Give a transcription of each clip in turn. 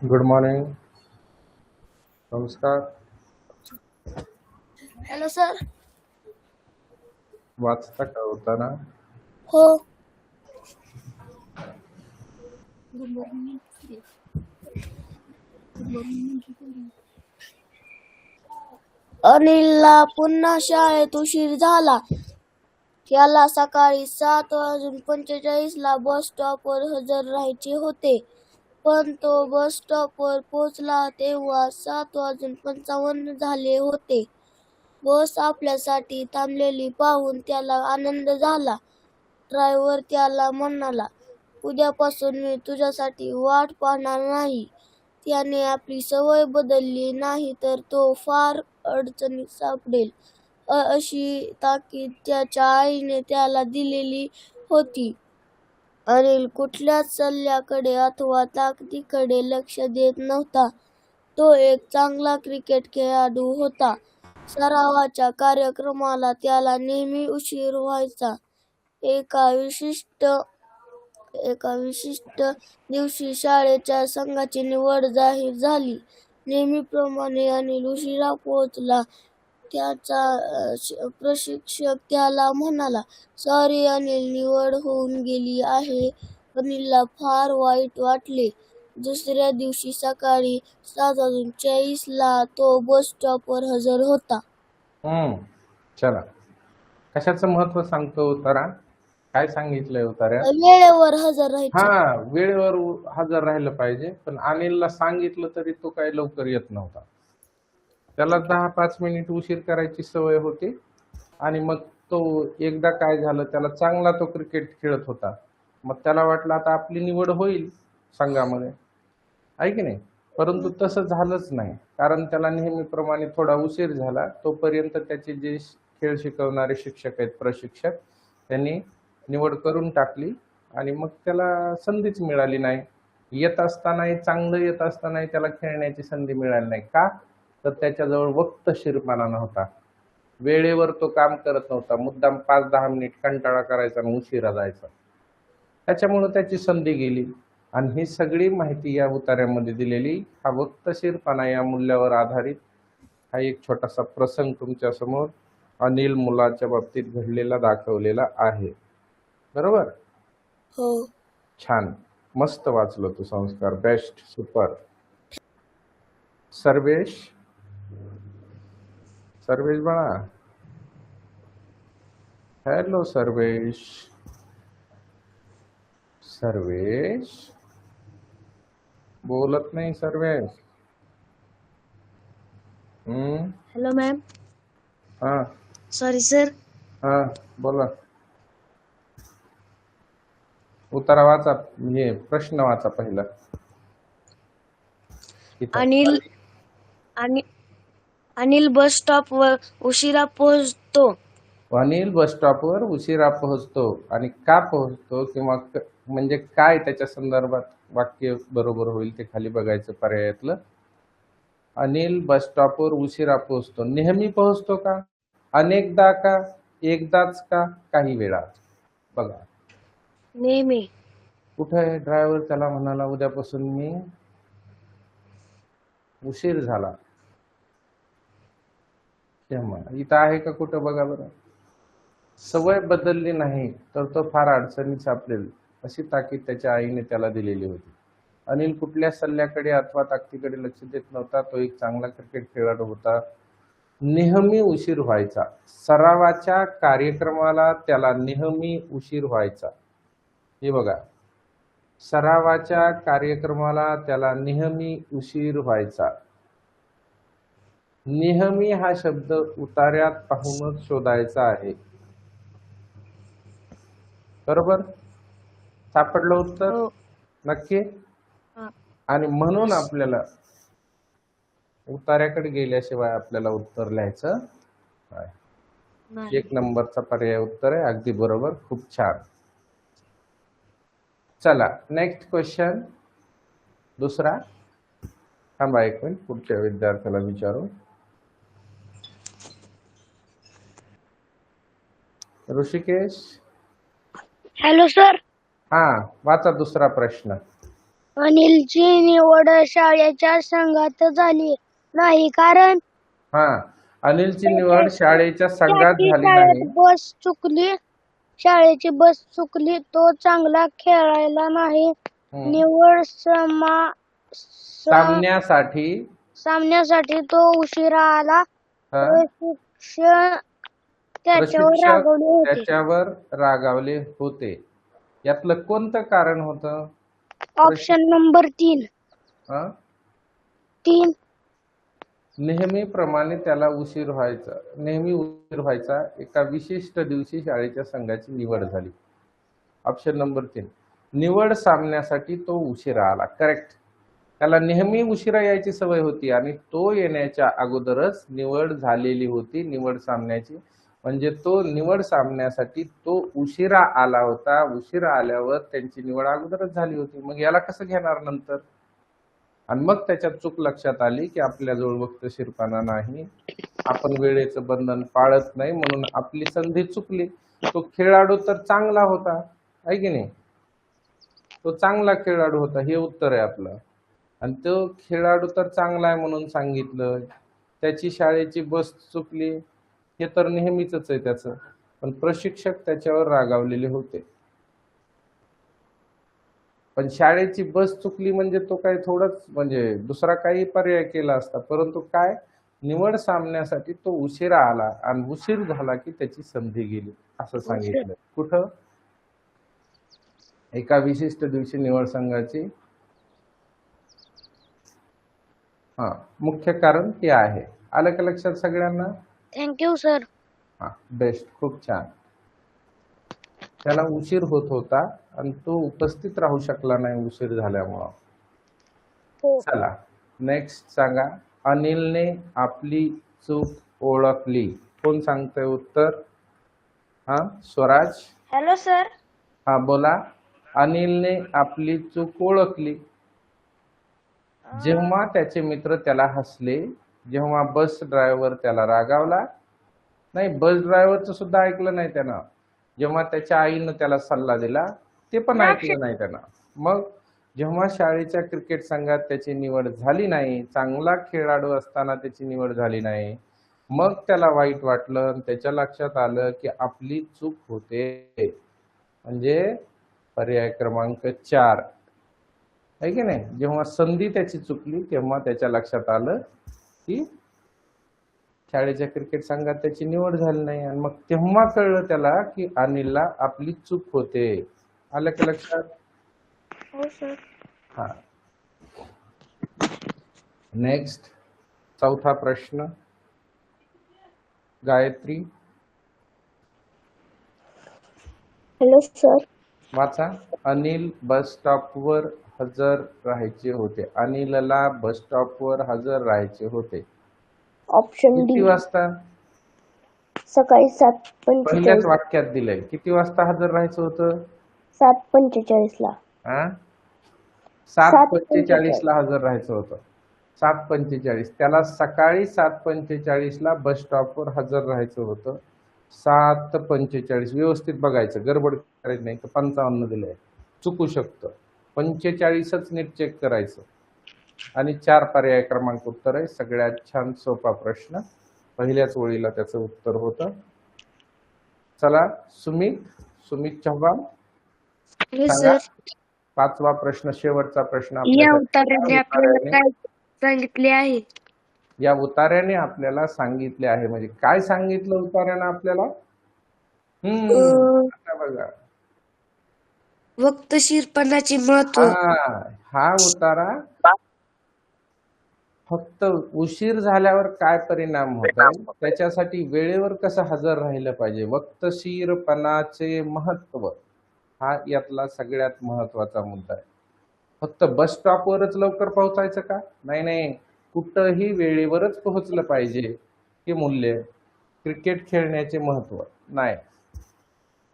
Good morning. नमस्कार. Hello sir. वाचता का होताना? हो. अनिलला पुन्हा शाळेत उशीर झाला. त्याला सकाळी 7:45 बस स्टॉपवर हजर राहायचे होते, पण तो बस स्टॉपवर पोहोचला तेव्हा 7:55 झाले होते. बस आपल्यासाठी थांबलेली पाहून त्याला आनंद झाला. ड्रायव्हर त्याला म्हणाला, "उद्यापासून मी तुझ्यासाठी वाट पाहणार नाही." त्याने आपली सवय बदलली नाही तर तो फार अडचणीत सापडेल, अशी ताकीद त्याच्या आईने त्याला दिलेली होती. अनिल कुठल्याच सल्ल्याकडे अथवा ताकदीकडे लक्ष देत नव्हता. तो एक चांगला क्रिकेट खेळाडू होता. सरावाच्या कार्यक्रमाला त्याला नेहमी उशीर व्हायचा. एका विशिष्ट दिवशी शाळेच्या संघाची निवड जाहीर झाली. नेहमीप्रमाणे अनिल उशिरा पोहोचला. त्याचा प्रशिक्षक त्याला म्हणाला, "सॉरी अनिल, निवड होऊन गेली आहे." अनिलला फार वाईट वाटले. दुसऱ्या दिवशी सकाळी 7:40 तो बस स्टॉपवर हजर होता. चला, कशाचं महत्व सांगतो उतारा? काय सांगितलंय उतार्यात? वेळेवर हजर राहायचे. वेळेवर हजर राहिलं पाहिजे. पण अनिलला सांगितलं तरी तो काही लवकर येत नव्हता. त्याला 10-5 मिनिट उशीर करायची सवय होती. आणि मग तो एकदा काय झालं, त्याला चांगला तो क्रिकेट खेळत होता. मग त्याला वाटलं आता आपली निवड होईल संघामध्ये, आहे की नाही? परंतु तसं झालंच नाही. कारण त्याला नेहमीप्रमाणे थोडा उशीर झाला. तोपर्यंत त्याचे जे खेळ शिकवणारे शिक्षक आहेत, प्रशिक्षक, त्यांनी निवड करून टाकली आणि मग त्याला संधीच मिळाली नाही. येत असतानाही, चांगलं येत असतानाही त्याला खेळण्याची संधी मिळाली नाही. का? तर त्याच्याजवळ वक्तशीरपणा नव्हता. वेळेवर तो काम करत नव्हता. मुद्दाम 5-10 मिनिट कंटाळा करायचा आणि उशिरा जायचा. त्याच्यामुळे त्याची संधी गेली. आणि ही सगळी माहिती या उतार्यामध्ये दिलेली. हा वक्तशीरपणा या मूल्यावर आधारित हा एक छोटासा प्रसंग तुमच्या समोर अनिल मुलाच्या बाबतीत घडलेला दाखवलेला आहे. बरोबर? हो. छान, मस्त वाचलं तू. संस्कार बेस्ट, सुपर. सर्वेश बाळा, हॅलो सर्वेश. बोलत नाही सर्वेश. Hello ma'am. हा सॉरी सर. हा बोला. उतारा वाचा, म्हणजे प्रश्न वाचा पहिला. अनिल बस स्टॉपवर उशिरा पोहोचतो. अनिल बस स्टॉपवर उशिरा पोहोचतो. आणि का पोहोचतो किंवा म्हणजे काय त्याच्या संदर्भात वाक्य बरोबर होईल ते खाली बघायचं पर्यायातलं. अनिल बस स्टॉपवर उशिरा पोहोचतो. नेहमी पोहोचतो का? अनेकदा का? एकदाच का? काही वेळा? बघा. नेहमी. कुठे आहे ड्रायव्हर? त्याला म्हणाला उद्यापासून मी उशीर झाला तेव्हा. इथं आहे का कुठं? बघा बरं. सवय बदलली नाही तर तो फार अडचणीत सापडेल, अशी ताकीद त्याच्या आईने त्याला दिलेली होती. अनिल कुठल्या सल्ल्याकडे अथवा ताकदीकडे लक्ष देत नव्हता. तो एक चांगला क्रिकेट खेळाडू होता. नेहमी उशीर व्हायचा. सरावाच्या कार्यक्रमाला त्याला नेहमी उशीर व्हायचा. हे बघा, सरावाच्या कार्यक्रमाला त्याला नेहमी उशीर व्हायचा. नेहमी हा शब्द उतार्यात पाहूनच शोधायचा आहे. बरोबर? सापडलं उत्तर? हो. नक्की? हा. आणि म्हणून आपल्याला उतार्याकडे गेल्याशिवाय आपल्याला उत्तर लिहायचं नाही. 1 नंबरचा पर्याय उत्तर आहे. अगदी बरोबर. खूप छान. चला, नेक्स्ट क्वेश्चन. दुसरा. थांबा एक मिनिट, पुढच्या विद्यार्थ्याला विचारू. ऋषिकेश. Hello sir. वाचा दुसरा प्रश्न. अनिलची निवड शाळेच्या संघात झाली नाही कारण हा, अनिलची निवड शाळेच्या संघात त्याची झाली शाळेत नाही. बस चुकली शाळेची बस चुकली तो चांगला खेळायला नाही निवड सामन्यासाठी सामन्यासाठी तो उशिरा आला हा, प्रशिक्षक त्याच्यावर प्रशिक्षक रागवले होते त्याच्यावर रागावले होते. यातलं कोणतं कारण होतं? ऑप्शन नंबर 3 हा? 3 नेहमीप्रमाणे त्याला उशीर व्हायचा, नेहमी उशीर व्हायचा. एका विशिष्ट दिवशी शाळेच्या संघाची निवड झाली. ऑप्शन नंबर 3, निवड सामन्यासाठी तो उशिरा आला. करेक्ट. त्याला नेहमी उशिरा यायची सवय होती आणि तो येण्याच्या अगोदरच निवड झालेली होती निवड सामन्याची. म्हणजे तो निवड सामन्यासाठी तो उशिरा आला होता. उशिरा आल्यावर त्यांची निवड अगोदरच झाली होती. मग याला कसं घेणार नंतर? आणि मग त्याच्यात चूक लक्षात आली की आपल्याजवळ वक्तशीरपणा नाही, आपण वेळेचं बंधन पाळत नाही, म्हणून आपली संधी चुकली. तो खेळाडू तर चांगला होता, आहे की नाही? तो चांगला खेळाडू होता, हे उत्तर आहे आपलं. आणि तो खेळाडू तर चांगला आहे म्हणून सांगितलं. त्याची शाळेची बस चुकली हे तर नेहमीच आहे त्याचं. पण प्रशिक्षक त्याच्यावर रागावलेले होते. पण शाळेची बस चुकली म्हणजे तो काय थोडंच म्हणजे दुसरा काही पर्याय केला असता. परंतु काय, निवड सामन्यासाठी तो उशिरा आला आणि उशीर झाला की त्याची संधी गेली असं सांगितलं. कुठं? एका विशिष्ट दिवशी निवड संघाची मुख्य कारण ते आहे. आलं का लक्षात सगळ्यांना? Thank you sir. बेस्ट, खूप छान. त्याला उशीर होत होता आणि तो उपस्थित राहू शकला नाही उशीर झाल्यामुळं. चला नेक्स्ट सांगा. अनिलने आपली चूक ओळखली. कोण सांगतंय उत्तर? स्वराज. Hello sir. बोला. अनिलने आपली चूक ओळखली जेव्हा त्याचे मित्र त्याला हसले, जेव्हा बस ड्रायव्हर त्याला रागावला. नाही, बस ड्रायव्हरचं सुद्धा ऐकलं नाही त्यानं. जेव्हा त्याच्या आईनं त्याला सल्ला दिला ते पण ऐकलं नाही त्यानं. मग जेव्हा शाळेच्या क्रिकेट संघात त्याची निवड झाली नाही, चांगला खेळाडू असताना त्याची निवड झाली नाही, मग त्याला वाईट वाटलं आणि त्याच्या लक्षात आलं की आपली चूक होते. म्हणजे पर्याय क्रमांक 4 आहे की नाही? जेव्हा संधी त्याची चुकली तेव्हा त्याच्या लक्षात आलं की शाळेच्या क्रिकेट संघात त्याची निवड झाली नाही आणि मग तेव्हा कळलं त्याला की अनिलला आपली चूक होते. आलं का लक्षात? हो सर. नेक्स्ट, चौथा प्रश्न. Gayatri hello sir. वाचा. अनिल बस स्टॉपवर हजर राहायचे होते. अनिलला बस स्टॉपवर हजर राहायचे होते. Option D. किती वाजता? सकाळी पहिल्याच 7:45. वाक्यात दिलंय. किती वाजता हजर राहायचं होतं? 7:45 ला. 7:45 ला हजर राहायचं होतं. 7:45. त्याला सकाळी 7:45 ला बस स्टॉपवर हजर राहायचं होतं. 7:45 व्यवस्थित बघायचं, गडबड करायची नाही. तर 55 दिलंय, चुकू शकतं. 45च नीट चेक करायचं. आणि 4 पर्याय क्रमांक उत्तर आहे. सगळ्यात छान सोपा प्रश्न, पहिल्याच ओळीला त्याचं उत्तर होतं. चला सुमित चव्हाण सांगा. 5वा प्रश्न, शेवटचा प्रश्न सांगितले आहे. या उतार्याने आपल्याला सांगितले आहे. म्हणजे काय सांगितलं उतार्याने आपल्याला? आता बघा, वक्तशीरपणाचे महत्व. हा उतारा फक्त उशीर झाल्यावर काय परिणाम होतात त्याच्यासाठी वेळेवर कसं हजर राहिलं पाहिजे, वक्तशीरपणाचे महत्व, हा यातला सगळ्यात महत्वाचा मुद्दा आहे. फक्त बस स्टॉपवरच लवकर पोहोचायचं का? नाही, कुठंही वेळेवरच पोहोचलं पाहिजे हे मूल्य. क्रिकेट खेळण्याचे महत्व नाही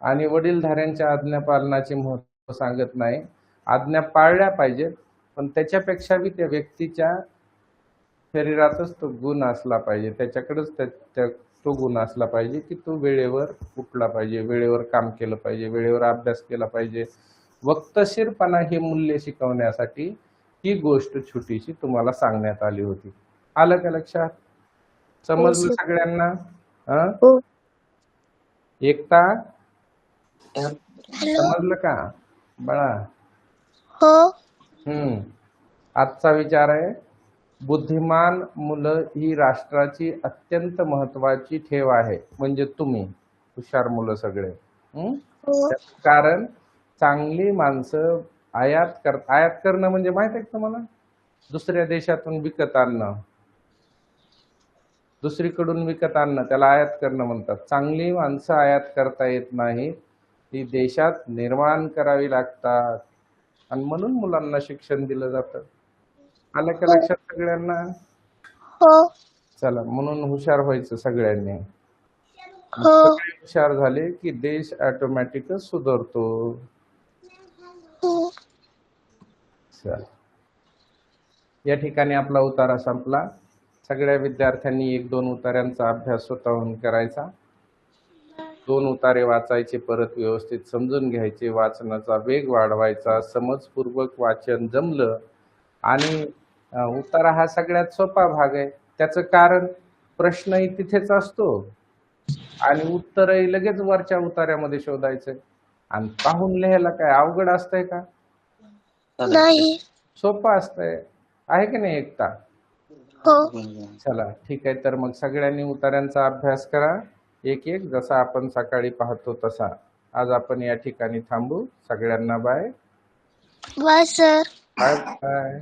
आणि वडीलधाऱ्यांच्या आज्ञा पालनाचे महत्व सांगत नाही. आज्ञा पाळल्या पाहिजेत, पण त्याच्यापेक्षा बी त्या व्यक्तीच्या शरीरातच तो गुण असला पाहिजे, त्याच्याकडेच तो गुण असला पाहिजे की तो वेळेवर उठला पाहिजे, वेळेवर काम केलं पाहिजे, वेळेवर अभ्यास केला पाहिजे, वक्तशीरपणा हे मूल्य शिकवण्यासाठी ही गोष्ट छोटीशी तुम्हाला सांगण्यात आली होती. आलं का लक्षात? समजलं सर. सगळ्यांना? हं? हो. एकता हॅलो. समजलं का बाळा? हो. आजचा विचार आहे, बुद्धिमान मुलं ही राष्ट्राची अत्यंत महत्वाची ठेव आहे. म्हणजे तुम्ही हुशार मुलं सगळे. हो. त्याचं कारण चांगली माणसं आयात करणं म्हणजे माहित आहे का तुम्हाला? दुसऱ्या देशातून विकत आणणं, दुसरीकडून विकत आणणं त्याला आयात करणं म्हणतात. चांगली माणसं आयात करता येत नाहीत, ती देशात निर्माण करावी लागतात. आणि म्हणून मुलांना शिक्षण दिलं जातं. आलं का लक्षात सगळ्यांना? हो. चला, म्हणून हुशार व्हायचं सगळ्यांनी. हो. सगळे हुशार झाले की देश ऑटोमॅटिकच सुधारतो. हो. चला, या ठिकाणी आपला उतारा संपला. सगळ्या विद्यार्थ्यांनी 1-2 उतार्यांचा अभ्यास स्वतःहून करायचा. 2 उतारे वाचायचे, परत व्यवस्थित समजून घ्यायचे, वाचनाचा वेग वाढवायचा, समजपूर्वक वाचन जमलं आणि उतारा हा सगळ्यात सोपा भाग आहे. त्याचं कारण प्रश्नही तिथेच असतो आणि उत्तरही लगेच वरच्या उतार्यामध्ये शोधायचंय. आणि पाहून लिहायला काय अवघड असतंय का? नाही. सोपं असतंय. आहे की नाही एकता? हो. चला ठीक आहे, तर मग सगळ्यांनी उतार्यांचा अभ्यास करा एक एक, जसा आपण सकाळी पाहतो तसा. आज आपण या ठिकाणी थांबू. सगळ्यांना bye bye sir. Bye bye.